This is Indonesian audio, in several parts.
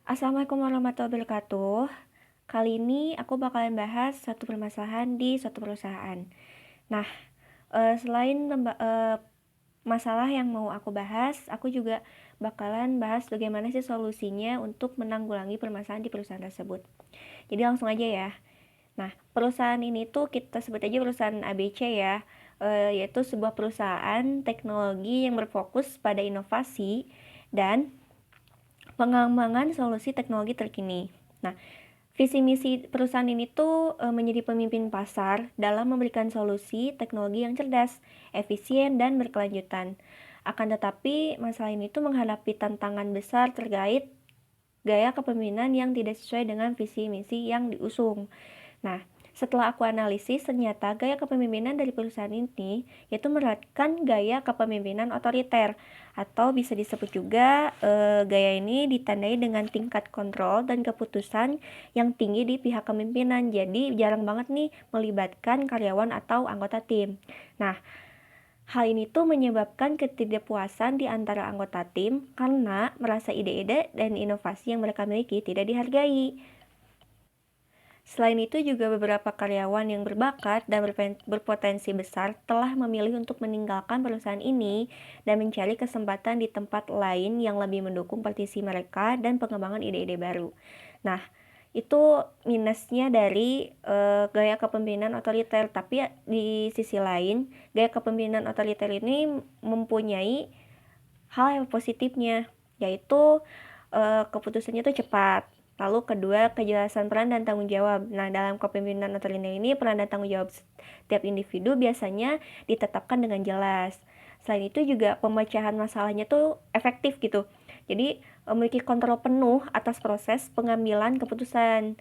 Assalamualaikum warahmatullahi wabarakatuh. Kali ini aku bakalan bahas satu permasalahan di suatu perusahaan. Nah, selain masalah yang mau aku bahas, aku juga bakalan bahas bagaimana sih solusinya untuk menanggulangi permasalahan di perusahaan tersebut. Jadi langsung aja ya. Nah, perusahaan ini tuh kita sebut aja perusahaan ABC ya, yaitu sebuah perusahaan teknologi yang berfokus pada inovasi dan pengembangan solusi teknologi terkini. Nah, visi misi perusahaan ini tuh menjadi pemimpin pasar dalam memberikan solusi teknologi yang cerdas, efisien, dan berkelanjutan. Akan tetapi, masalah ini tuh menghadapi tantangan besar terkait gaya kepemimpinan yang tidak sesuai dengan visi misi yang diusung. Nah, setelah aku analisis, ternyata gaya kepemimpinan dari perusahaan ini yaitu menerapkan gaya kepemimpinan otoriter, atau bisa disebut juga gaya ini ditandai dengan tingkat kontrol dan keputusan yang tinggi di pihak kepemimpinan. Jadi jarang banget nih melibatkan karyawan atau anggota tim. Nah, hal ini tuh menyebabkan ketidakpuasan di antara anggota tim karena merasa ide-ide dan inovasi yang mereka miliki tidak dihargai. Selain itu juga beberapa karyawan yang berbakat dan berpotensi besar telah memilih untuk meninggalkan perusahaan ini dan mencari kesempatan di tempat lain yang lebih mendukung partisi mereka dan pengembangan ide-ide baru. Nah, itu minusnya dari gaya kepemimpinan otoriter. Tapi di sisi lain, gaya kepemimpinan otoriter ini mempunyai hal yang positifnya, yaitu keputusannya itu cepat. Lalu kedua, kejelasan peran dan tanggung jawab. Nah, dalam kepemimpinan otoriter ini, peran dan tanggung jawab setiap individu biasanya ditetapkan dengan jelas. Selain itu juga pemecahan masalahnya tuh efektif gitu. Jadi, memiliki kontrol penuh atas proses pengambilan keputusan.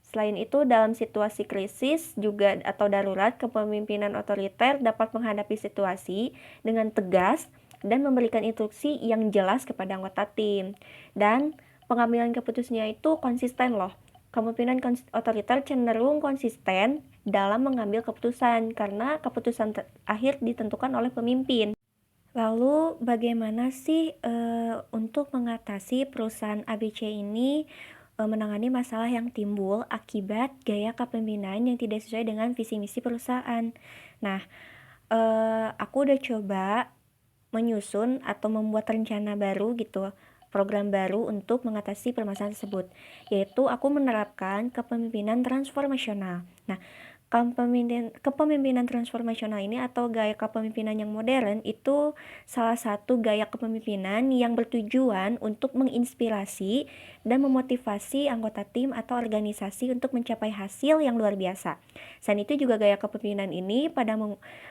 Selain itu, dalam situasi krisis juga atau darurat, kepemimpinan otoriter dapat menghadapi situasi dengan tegas dan memberikan instruksi yang jelas kepada anggota tim. Dan pengambilan keputusannya itu konsisten loh. Kepemimpinan otoriter cenderung konsisten dalam mengambil keputusan karena keputusan akhir ditentukan oleh pemimpin. Lalu bagaimana sih untuk mengatasi perusahaan ABC ini menangani masalah yang timbul akibat gaya kepemimpinan yang tidak sesuai dengan visi misi perusahaan? Nah, aku udah coba menyusun atau membuat rencana baru gitu, program baru untuk mengatasi permasalahan tersebut, yaitu aku menerapkan kepemimpinan transformasional. Nah, kepemimpinan transformasional ini atau gaya kepemimpinan yang modern itu salah satu gaya kepemimpinan yang bertujuan untuk menginspirasi dan memotivasi anggota tim atau organisasi untuk mencapai hasil yang luar biasa. Selain itu juga gaya kepemimpinan ini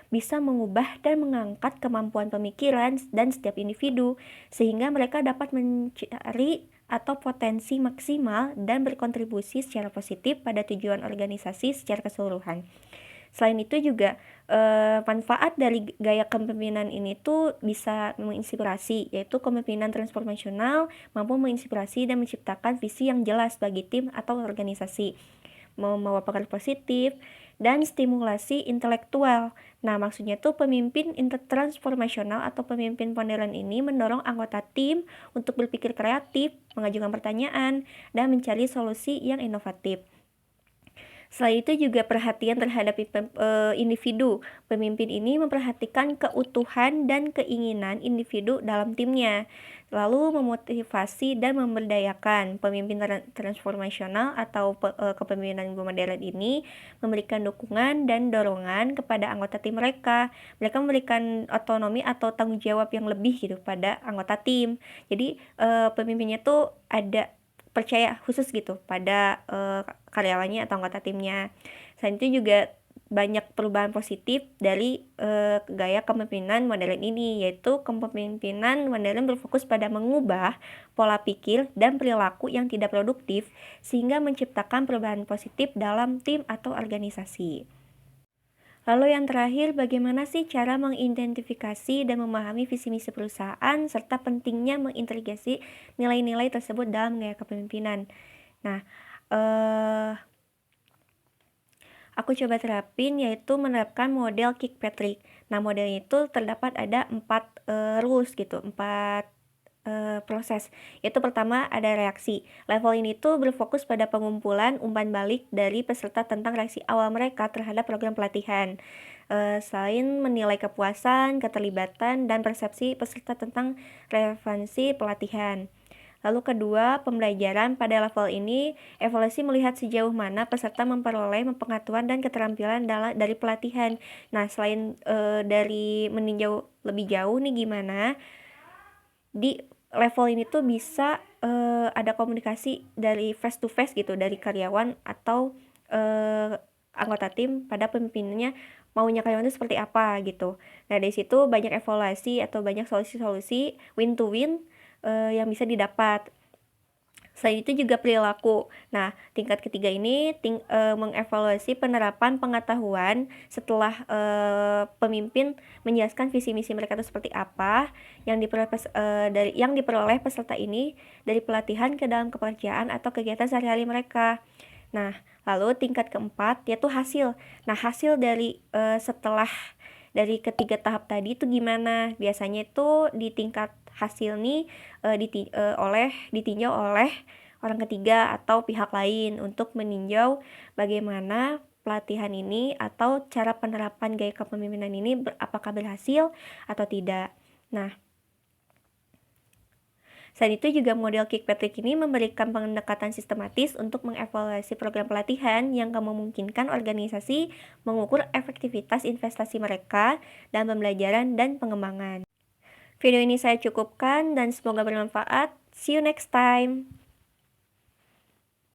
bisa mengubah dan mengangkat kemampuan pemikiran dan setiap individu sehingga mereka dapat mencari atau potensi maksimal dan berkontribusi secara positif pada tujuan organisasi secara keseluruhan. Selain itu juga manfaat dari gaya kepemimpinan ini tuh bisa menginspirasi, yaitu kepemimpinan transformasional mampu menginspirasi dan menciptakan visi yang jelas bagi tim atau organisasi, membawa pengaruh positif dan stimulasi intelektual. Nah, maksudnya tuh pemimpin transformasional atau pemimpin modern ini mendorong anggota tim untuk berpikir kreatif, mengajukan pertanyaan, dan mencari solusi yang inovatif. Selain itu juga perhatian terhadap individu. Pemimpin ini memperhatikan keutuhan dan keinginan individu dalam timnya, lalu memotivasi dan memberdayakan. Pemimpin transformasional atau kepemimpinan modern ini memberikan dukungan dan dorongan kepada anggota tim mereka. Mereka memberikan otonomi atau tanggung jawab yang lebih gitu pada anggota tim. Jadi pemimpinnya tuh ada percaya khusus gitu pada karyawannya atau anggota timnya. Selain itu juga banyak perubahan positif dari gaya kepemimpinan modern ini, yaitu kepemimpinan modern berfokus pada mengubah pola pikir dan perilaku yang tidak produktif sehingga menciptakan perubahan positif dalam tim atau organisasi. Lalu yang terakhir, bagaimana sih cara mengidentifikasi dan memahami visi misi perusahaan serta pentingnya mengintegrasi nilai-nilai tersebut dalam gaya kepemimpinan. Nah, aku coba terapin yaitu menerapkan model Kirkpatrick. Nah, model itu terdapat ada 4 rules gitu, 4 proses. Yaitu pertama ada reaksi. Level ini tuh berfokus pada pengumpulan umpan balik dari peserta tentang reaksi awal mereka terhadap program pelatihan. Selain menilai kepuasan, keterlibatan, dan persepsi peserta tentang relevansi pelatihan. Lalu kedua, pembelajaran pada level ini, evaluasi melihat sejauh mana peserta memperoleh pengetahuan dan keterampilan dari pelatihan. Nah, selain dari meninjau lebih jauh nih gimana, di level ini tuh bisa ada komunikasi dari face to face gitu, dari karyawan atau anggota tim pada pemimpinnya maunya karyawan itu seperti apa gitu. Nah, dari situ banyak evaluasi atau banyak solusi-solusi win to win yang bisa didapat. Selain itu juga perilaku. Nah, tingkat ketiga ini mengevaluasi penerapan pengetahuan setelah pemimpin menjelaskan visi misi mereka itu seperti apa yang diperoleh peserta ini dari pelatihan ke dalam kepekerjaan atau kegiatan sehari-hari mereka. Nah, lalu tingkat keempat yaitu hasil. Nah, hasil dari setelah dari ketiga tahap tadi itu gimana? Biasanya itu di tingkat hasil nih ditinjau oleh orang ketiga atau pihak lain untuk meninjau bagaimana pelatihan ini atau cara penerapan gaya kepemimpinan ini apakah berhasil atau tidak. Nah, selain itu juga model Kirkpatrick ini memberikan pendekatan sistematis untuk mengevaluasi program pelatihan yang memungkinkan organisasi mengukur efektivitas investasi mereka dalam pembelajaran dan pengembangan. Video ini saya cukupkan dan semoga bermanfaat. See you next time.